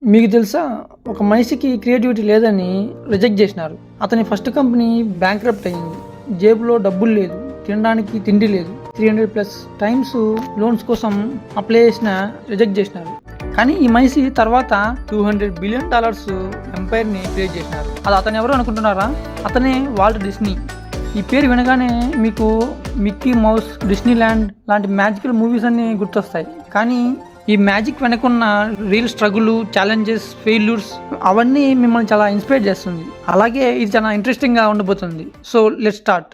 మీకు తెలుసా? ఒక మనిషికి క్రియేటివిటీ లేదని రిజెక్ట్ చేసినారు. అతని ఫస్ట్ కంపెనీ బ్యాంక్రప్ట్ అయింది. జేబులో డబ్బులు లేదు, తినడానికి తిండి లేదు. 300+ టైమ్స్ లోన్స్ కోసం అప్లై చేసిన రిజెక్ట్ చేసినారు. కానీ ఈ మనిషి తర్వాత $200 బిలియన్ ఎంపైర్ని క్రియేట్ చేసినారు. అది అతను ఎవరు అనుకుంటున్నారా? అతనే వాల్ట్ డిస్నీ. ఈ పేరు వినగానే మీకు మిక్కీ మౌస్, డిస్నీ ల్యాండ్ లాంటి మ్యాజికల్ మూవీస్ అన్ని గుర్తొస్తాయి. కానీ ఈ మ్యాజిక్ వెనకున్న రియల్ స్ట్రగుల్, ఛాలెంజెస్, ఫెయిల్యూర్స్ అవన్నీ మిమ్మల్ని చాలా ఇన్స్పైర్ చేస్తుంది. అలాగే ఇది చాలా ఇంట్రెస్టింగ్గా ఉండబోతుంది. So let's start.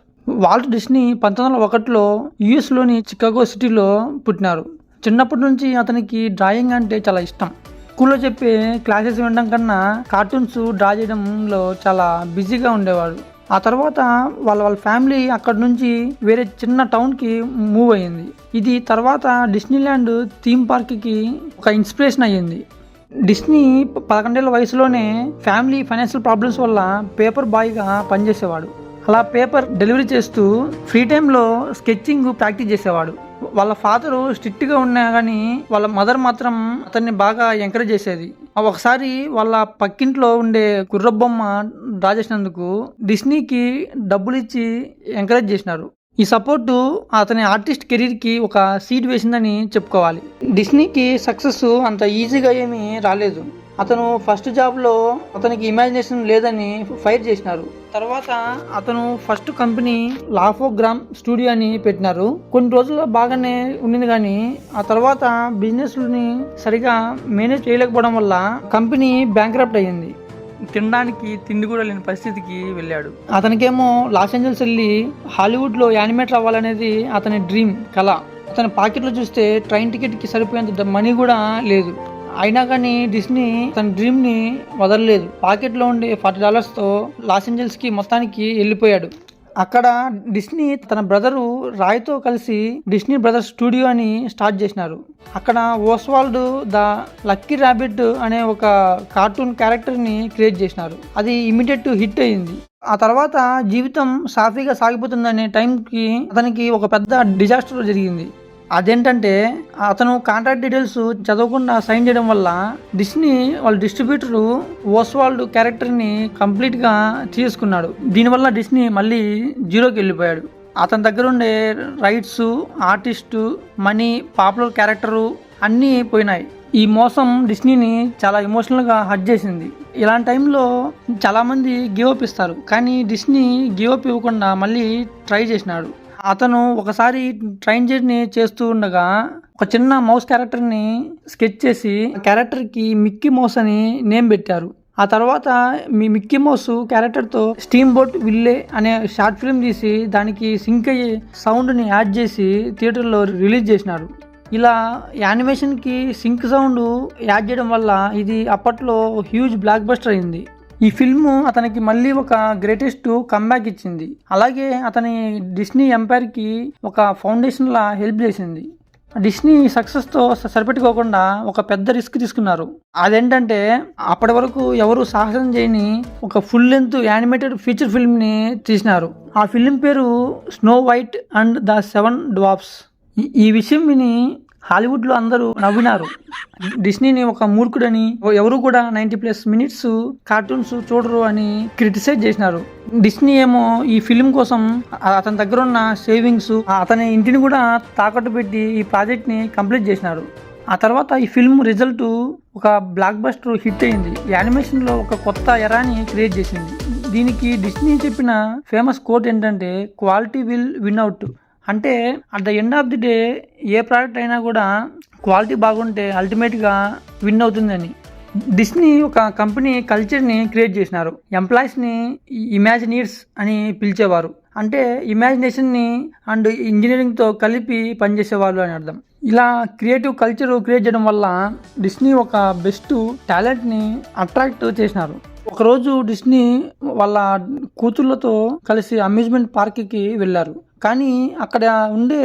Walt Disney 1901లో యుఎస్లోని చికాగో సిటీలో పుట్టినారు. చిన్నప్పటి నుంచి అతనికి డ్రాయింగ్ అంటే చాలా ఇష్టం. స్కూల్లో చెప్పే క్లాసెస్ వినడం కన్నా కార్టూన్స్ డ్రా చేయడంలో చాలా బిజీగా ఉండేవాడు. ఆ తర్వాత వాళ్ళ ఫ్యామిలీ అక్కడ నుంచి వేరే చిన్న టౌన్కి మూవ్ అయ్యింది. ఇది తర్వాత డిస్నీల్యాండ్ థీమ్ పార్క్కి ఒక ఇన్స్పిరేషన్ అయ్యింది. డిస్నీ 11 ఏళ్ల వయసులోనే ఫ్యామిలీ ఫైనాన్షియల్ ప్రాబ్లమ్స్ వల్ల పేపర్ బాయ్గా పనిచేసేవాడు. అలా పేపర్ డెలివరీ చేస్తూ ఫ్రీ టైంలో స్కెచ్చింగ్ ప్రాక్టీస్ చేసేవాడు. వాళ్ళ ఫాదరు స్ట్రిక్ట్గా ఉన్నా కానీ వాళ్ళ మదర్ మాత్రం అతన్ని బాగా ఎంకరేజ్ చేసేది. ఒకసారి వాళ్ళ పక్కింట్లో ఉండే కుర్రబొమ్మ డ్రా చేసినందుకు డిస్నీకి డబ్బులు ఇచ్చి ఎంకరేజ్ చేసినారు. ఈ సపోర్టు అతని ఆర్టిస్ట్ కెరీర్కి ఒక సీడ్ వేసిందని చెప్పుకోవాలి. డిస్నీకి సక్సెస్ అంత ఈజీగా ఏమీ రాలేదు. అతను ఫస్ట్ జాబ్లో అతనికి ఇమాజినేషన్ లేదని ఫైర్ చేసినారు. తర్వాత అతను ఫస్ట్ కంపెనీ లాఫోగ్రామ్ స్టూడియో అని పెట్టినారు. కొన్ని రోజుల్లో బాగానే ఉండింది, కానీ ఆ తర్వాత బిజినెస్ని సరిగా మేనేజ్ చేయలేకపోవడం వల్ల కంపెనీ బ్యాంక్రప్ట్ అయ్యింది. తినడానికి తిండి కూడా లేని పరిస్థితికి వెళ్ళాడు. అతనికేమో లాస్ ఏంజల్స్ వెళ్ళి హాలీవుడ్లో యానిమేటర్ అవ్వాలనేది అతని డ్రీమ్, కళ. అతని పాకెట్లో చూస్తే ట్రైన్ టికెట్కి సరిపోయేంత మనీ కూడా లేదు. అయినా కానీ డిస్నీ తన డ్రీమ్ని వదలలేదు. పాకెట్లో ఉండే $40తో లాస్ ఏంజల్స్కి మొత్తానికి వెళ్ళిపోయాడు. అక్కడ డిస్నీ తన బ్రదరు రాయ్తో కలిసి డిస్నీ బ్రదర్స్ స్టూడియో అని స్టార్ట్ చేసినారు. అక్కడ ఓస్వాల్డ్ ద లక్కీ ర్యాబిట్ అనే ఒక కార్టూన్ క్యారెక్టర్ని క్రియేట్ చేసినారు. అది ఇమీడియట్ హిట్ అయ్యింది. ఆ తర్వాత జీవితం సాఫీగా సాగిపోతుందనే టైంకి అతనికి ఒక పెద్ద డిజాస్టర్ జరిగింది. అదేంటంటే అతను కాంట్రాక్ట్ డీటెయిల్స్ చదవకుండా సైన్ చేయడం వల్ల డిస్నీ వాళ్ళ డిస్ట్రిబ్యూటరు ఓస్వాల్డ్ క్యారెక్టర్ని కంప్లీట్గా తీసుకున్నాడు. దీనివల్ల డిస్నీ మళ్ళీ జీరోకి వెళ్ళిపోయాడు. అతని దగ్గర ఉండే rights, artist, money, popular character అన్నీ పోయినాయి. ఈ మోసం డిస్నీని చాలా ఎమోషనల్గా హర్ట్ చేసింది. ఇలాంటి టైంలో చాలామంది గివ్ అప్ ఇస్తారు, కానీ డిస్నీ గివ్ అప్ ఇవ్వకుండా మళ్ళీ ట్రై చేసినాడు. అతను ఒకసారి ట్రైన్ జర్నీ చేస్తూ ఉండగా ఒక చిన్న మౌస్ క్యారెక్టర్ని స్కెచ్ చేసి క్యారెక్టర్కి మిక్కీ మౌస్ అని నేమ్ పెట్టారు. ఆ తర్వాత మిక్కీ మౌస్ క్యారెక్టర్తో స్టీమ్ బోట్ విల్లే అనే షార్ట్ ఫిల్మ్ తీసి దానికి సింక్ అయ్యే సౌండ్ని యాడ్ చేసి థియేటర్లో రిలీజ్ చేసినారు. ఇలా యానిమేషన్కి సింక్ సౌండ్ యాడ్ చేయడం వల్ల ఇది అప్పట్లో హ్యూజ్ బ్లాక్ బస్టర్ అయింది. ఈ ఫిల్మ్ అతనికి మళ్ళీ ఒక గ్రేటెస్ట్ కంబ్యాక్ ఇచ్చింది. అలాగే అతని డిస్నీ ఎంపైర్కి ఒక ఫౌండేషన్ లా హెల్ప్ చేసింది. డిస్నీ సక్సెస్తో సరిపెట్టుకోకుండా ఒక పెద్ద రిస్క్ తీసుకున్నారు. అదేంటంటే అప్పటి వరకు ఎవరు సాహసం చేయని ఒక ఫుల్ లెంత్ యానిమేటెడ్ ఫీచర్ ఫిల్మ్ని తీసినారు. ఆ ఫిల్మ్ పేరు snow white and the 7 dwarfs. ఈ విషయం విని హాలీవుడ్లో అందరూ నవ్వినారు. డిస్నీని ఒక మూర్ఖుడని, ఎవరు కూడా 90+ మినిట్స్ కార్టూన్స్ చూడరు అని క్రిటిసైజ్ చేసినారు. డిస్నీ ఏమో ఈ ఫిల్మ్ కోసం అతని దగ్గర ఉన్న సేవింగ్స్, అతని ఇంటిని కూడా తాకట్టు పెట్టి ఈ ప్రాజెక్ట్ని కంప్లీట్ చేసినారు. ఆ తర్వాత ఈ ఫిల్మ్ రిజల్ట్ ఒక బ్లాక్ బస్టర్ హిట్ అయింది. యానిమేషన్లో ఒక కొత్త ఎరాని క్రియేట్ చేసింది. దీనికి డిస్నీ చెప్పిన ఫేమస్ కోట్ ఏంటంటే క్వాలిటీ విల్ విన్ అవుట్. అంటే at the end of the day A product అయినా కూడా క్వాలిటీ బాగుంటే అల్టిమేట్గా విన్ అవుతుందని. డిస్నీ ఒక కంపెనీ కల్చర్ని క్రియేట్ చేసినారు. ఎంప్లాయీస్ని ఇమాజినీర్స్ అని పిలిచేవారు. అంటే ఇమాజినేషన్ని అండ్ ఇంజనీరింగ్తో కలిపి పనిచేసేవాళ్ళు అని అర్థం. ఇలా క్రియేటివ్ కల్చర్ క్రియేట్ చేయడం వల్ల డిస్నీ ఒక బెస్ట్ టాలెంట్ని అట్రాక్ట్ చేసినారు. ఒకరోజు డిస్నీ వాళ్ళ కూతుళ్ళతో కలిసి అమ్యూజ్మెంట్ పార్క్కి వెళ్ళారు. కానీ అక్కడ ఉండే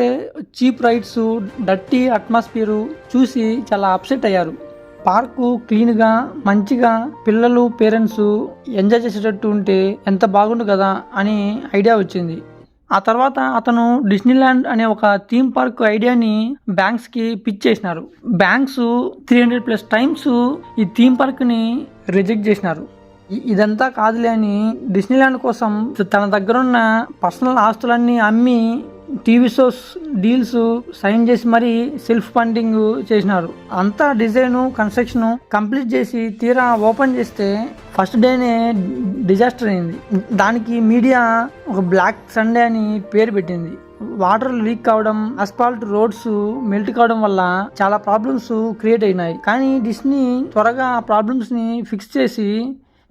చీప్ రైడ్స్, డర్టీ అట్మాస్ఫియర్ చూసి చాలా అప్సెట్ అయ్యారు. పార్కు క్లీన్గా మంచిగా పిల్లలు పేరెంట్స్ ఎంజాయ్ చేసేటట్టు ఉంటే ఎంత బాగుండు కదా అని ఐడియా వచ్చింది. ఆ తర్వాత అతను డిస్నీల్యాండ్ అనే ఒక థీమ్ పార్క్ ఐడియాని బ్యాంక్స్ కి పిచ్ చేసినారు. బ్యాంక్స్ 300+ టైమ్స్ ఈ థీమ్ పార్క్ ని రిజెక్ట్ చేసినారు. ఇదంతా కాదులే అని డిస్నీల్యాండ్ కోసం తన దగ్గర ఉన్న పర్సనల్ ఆస్తులన్నీ అమ్మి టీవీ షోస్ డీల్స్ సైన్ చేసి మరీ సెల్ఫ్ ఫండింగ్ చేసినారు. అంతా డిజైన్ కన్స్ట్రక్షన్ కంప్లీట్ చేసి తీరా ఓపెన్ చేస్తే ఫస్ట్ డేనే డిజాస్టర్ అయింది. దానికి మీడియా ఒక బ్లాక్ సండే అని పేరు పెట్టింది. వాటర్ లీక్ కావడం, అస్ఫాల్ట్ రోడ్స్ మెల్ట్ కావడం వల్ల చాలా ప్రాబ్లమ్స్ క్రియేట్ అయినాయి. కానీ డిస్నీ త్వరగా ఆ ప్రాబ్లమ్స్ ని ఫిక్స్ చేసి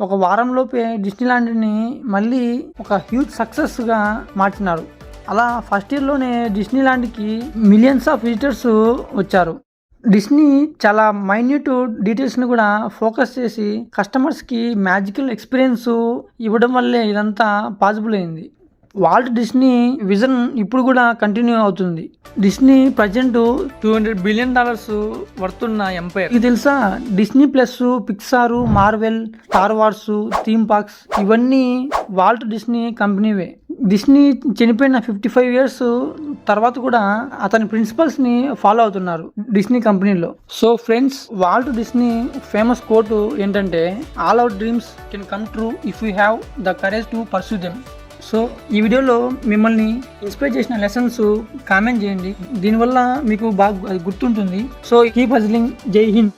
ఒక వారంలోపే డిస్నీల్యాండ్ని మళ్ళీ ఒక హ్యూజ్ సక్సెస్గా మార్చినారు. అలా ఫస్ట్ ఇయర్లోనే డిస్నీల్యాండ్కి మిలియన్స్ ఆఫ్ విజిటర్స్ వచ్చారు. డిస్నీ చాలా మైన్యూట్ డీటెయిల్స్ని కూడా ఫోకస్ చేసి కస్టమర్స్కి మ్యాజికల్ ఎక్స్పీరియన్స్ ఇవ్వడం వల్లే ఇదంతా పాసిబుల్ అయింది. వాల్ట్ డిస్నీ విజన్ ఇప్పుడు కూడా కంటిన్యూ అవుతుంది. డిస్నీ ప్రజెంట్ $200 బిలియన్ వర్తున్న ఎంపైర్. ఇది తెలుసా? Disney plus, Pixar, Marvel, Star Wars, theme parks ఇవన్నీ వాల్ట్ డిస్నీ కంపెనీవే. డిస్నీ చనిపోయిన 55 years తర్వాత కూడా అతని ప్రిన్సిపల్స్ ని ఫాలో అవుతున్నారు డిస్నీ కంపెనీలో. So friends, Walt Disney famous quote ఏంటంటే, all our dreams can come true if you have the courage to pursue them. So ఈ వీడియోలో మిమ్మల్ని ఇన్స్పైర్ చేసిన లెసన్స్ కామెంట్ చేయండి. దీనివల్ల మీకు బాగా గుర్తుంటుంది. So keep hustling. జై హింద్.